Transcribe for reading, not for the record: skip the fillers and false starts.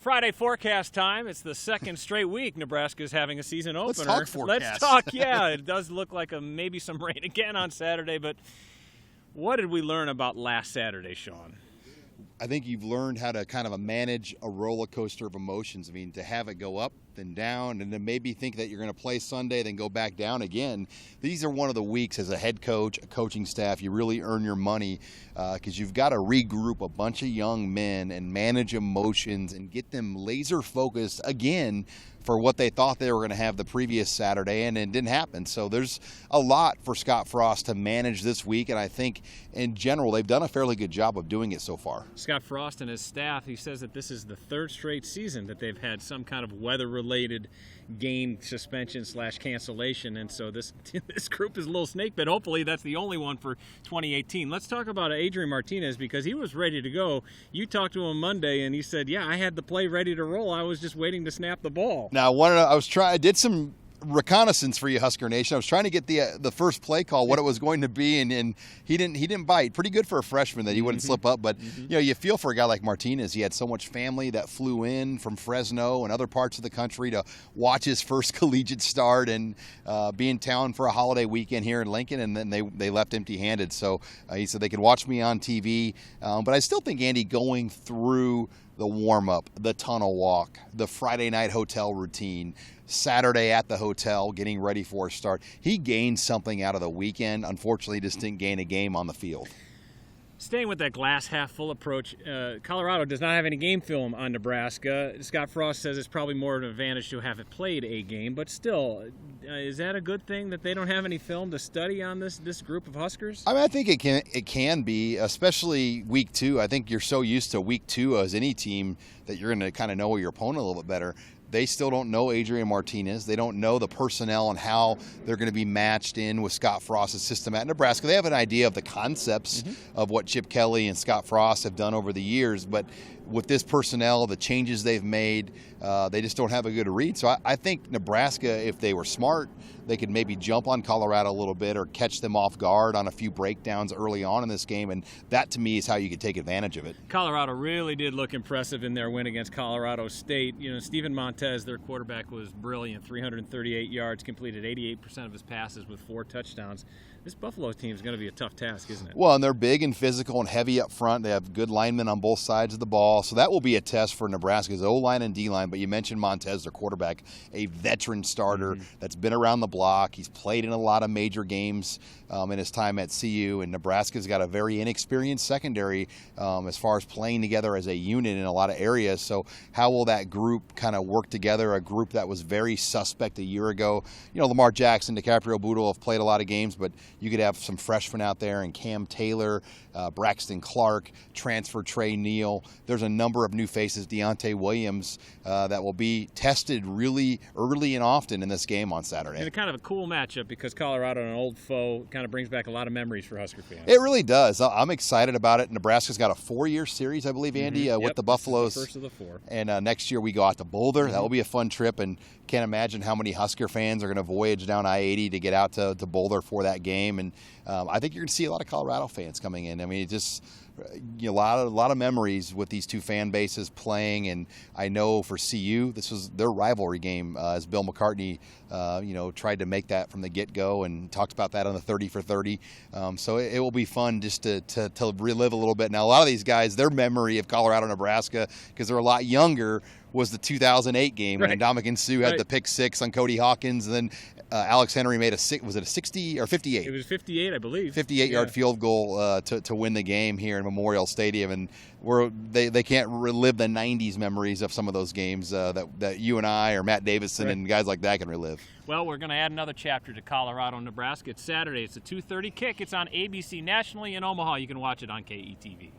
Friday forecast time. It's the second straight week Nebraska's having a season opener. Let's talk forecast. Let's talk, yeah. It does look like maybe some rain again on Saturday, but what did we learn about last Saturday, Sean? I think you've learned how to kind of manage a roller coaster of emotions. I mean, to have it go up, then down, and then maybe think that you're going to play Sunday, then go back down again. These are one of the weeks as a head coach, a coaching staff, you really earn your money because you've got to regroup a bunch of young men and manage emotions and get them laser focused again for what they thought they were going to have the previous Saturday, and it didn't happen. So there's a lot for Scott Frost to manage this week, and I think in general they've done a fairly good job of doing it so far. Scott Frost and his staff, he says that this is the third straight season that they've had some kind of weather-related game suspension / cancellation, and so this group is a little snake bit. Hopefully that's the only one for 2018. Let's talk about Adrian Martinez because he was ready to go. You talked to him Monday and he said, yeah, I had the play ready to roll. I was just waiting to snap the ball. Now I did some reconnaissance for you, Husker Nation. I was trying to get the first play call, what it was going to be, and he didn't bite. Pretty good for a freshman that he wouldn't slip up, but you feel for a guy like Martinez. He had so much family that flew in from Fresno and other parts of the country to watch his first collegiate start and be in town for a holiday weekend here in Lincoln, and then they left empty-handed. So he said they could watch me on TV, but I still think, Andy, going through the warm-up, the tunnel walk, the Friday night hotel routine, Saturday at the hotel getting ready for a start, he gained something out of the weekend. Unfortunately, just didn't gain a game on the field. Staying with that glass half full approach, Colorado does not have any game film on Nebraska. Scott Frost says it's probably more of an advantage to have it played a game, but still, is that a good thing that they don't have any film to study on this group of Huskers? I mean, I think it can be, especially week 2. I think you're so used to week 2 as any team that you're going to kind of know your opponent a little bit better. They still don't know Adrian Martinez. They don't know the personnel and how they're going to be matched in with Scott Frost's system at Nebraska. They have an idea of the concepts of what Chip Kelly and Scott Frost have done over the years, but with this personnel, the changes they've made, they just don't have a good read. So I think Nebraska, if they were smart, they could maybe jump on Colorado a little bit or catch them off guard on a few breakdowns early on in this game, and that to me is how you could take advantage of it. Colorado really did look impressive in their win against Colorado State. Stephen Montez, their quarterback, was brilliant, 338 yards, completed 88% of his passes with 4 touchdowns. This Buffalo team is going to be a tough task, isn't it? Well, and they're big and physical and heavy up front. They have good linemen on both sides of the ball. So that will be a test for Nebraska's O-line and D-line. But you mentioned Montez, their quarterback, a veteran starter that's been around the block. He's played in a lot of major games in his time at CU. And Nebraska's got a very inexperienced secondary as far as playing together as a unit in a lot of areas. So how will that group kind of work together? A group that was very suspect a year ago. Lamar Jackson, DiCaprio Bootle have played a lot of games, but you could have some freshmen out there, and Cam Taylor, Braxton Clark, transfer Trey Neal. There's a number of new faces, Deontay Williams, that will be tested really early and often in this game on Saturday. And kind of a cool matchup because Colorado, an old foe, kind of brings back a lot of memories for Husker fans. It really does. I'm excited about it. Nebraska's got a 4-year series, I believe, Andy, with the Buffaloes. This is the first of the 4. And next year we go out to Boulder. That will be a fun trip, and can't imagine how many Husker fans are going to voyage down I-80 to get out to Boulder for that game. And I think you're going to see a lot of Colorado fans coming in. I mean, it just a lot of memories with these two fan bases playing, and I know for CU this was their rivalry game as Bill McCartney tried to make that from the get-go and talked about that on the 30 for 30. So it will be fun just to relive a little bit. Now a lot of these guys, their memory of Colorado, Nebraska, because they're a lot younger, was the 2008 game when Ndamukong Suh had the pick 6 on Cody Hawkins, and then Alex Henry made a 60 or 58? It was 58, I believe. 58-yard field goal to win the game here in Memorial Stadium, and they can't relive the 90s memories of some of those games that you and I or Matt Davison and guys like that can relive. Well, we're going to add another chapter to Colorado, Nebraska. It's Saturday. It's a 2:30 kick. It's on ABC nationally in Omaha. You can watch it on KETV.